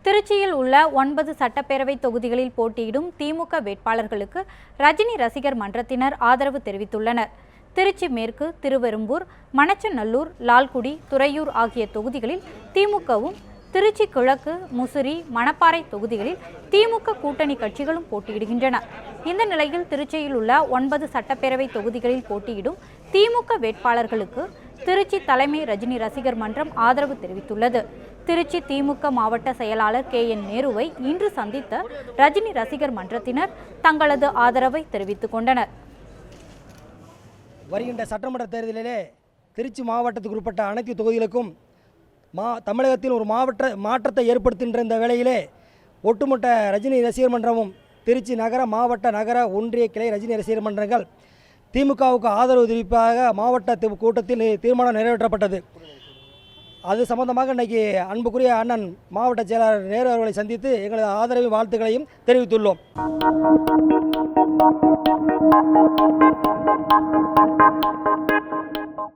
திருச்சியில் உள்ள 9 சட்டப்பேரவை தொகுதிகளில் போட்டியிடும் திமுக வேட்பாளர்களுக்கு ரஜினி ரசிகர் மன்றத்தினர் ஆதரவு தெரிவித்துள்ளனர். திருச்சி மேற்கு, திருவெரும்பூர், மணச்சநல்லூர், லால்குடி, துறையூர் ஆகிய தொகுதிகளில் திமுகவும், திருச்சி கிழக்கு, முசிறி, மணப்பாறை தொகுதிகளில் திமுக கூட்டணி கட்சிகளும் போட்டியிடுகின்றன. இந்த நிலையில் திருச்சியில் உள்ள 9 சட்டப்பேரவை தொகுதிகளில் போட்டியிடும் திமுக வேட்பாளர்களுக்கு திருச்சி தலைமை ரஜினி ரசிகர் மன்றம் ஆதரவு தெரிவித்துள்ளது. திருச்சி திமுக மாவட்ட செயலாளர் KN நேருவை இன்று சந்தித்த ரஜினி ரசிகர் மன்றத்தினர் தங்களது ஆதரவை தெரிவித்துக் கொண்டனர். வருகின்ற சட்டமன்ற தேர்தலிலே திருச்சி மாவட்டத்துக்கு உட்பட்ட அனைத்து தொகுதிகளுக்கும் தமிழகத்தில் ஒரு மாற்றத்தை ஏற்படுத்துகின்ற இந்த வேளையிலே ஒட்டுமொத்த ரஜினி ரசிகர் மன்றமும் திருச்சி நகர, மாவட்ட, நகர, ஒன்றிய கிளை ரஜினி ரசிகர் மன்றங்கள் திமுகவுக்கு ஆதரவு தெரிவிப்பாக மாவட்ட கூட்டத்தில் தீர்மானம் நிறைவேற்றப்பட்டது. அது சம்பந்தமாக இன்றைக்கி அன்புக்குரிய அண்ணன் மாவட்ட செயலாளர் நேரு அவர்களை சந்தித்து எங்களது ஆதரவு வாழ்த்துக்களையும் தெரிவித்துள்ளோம்.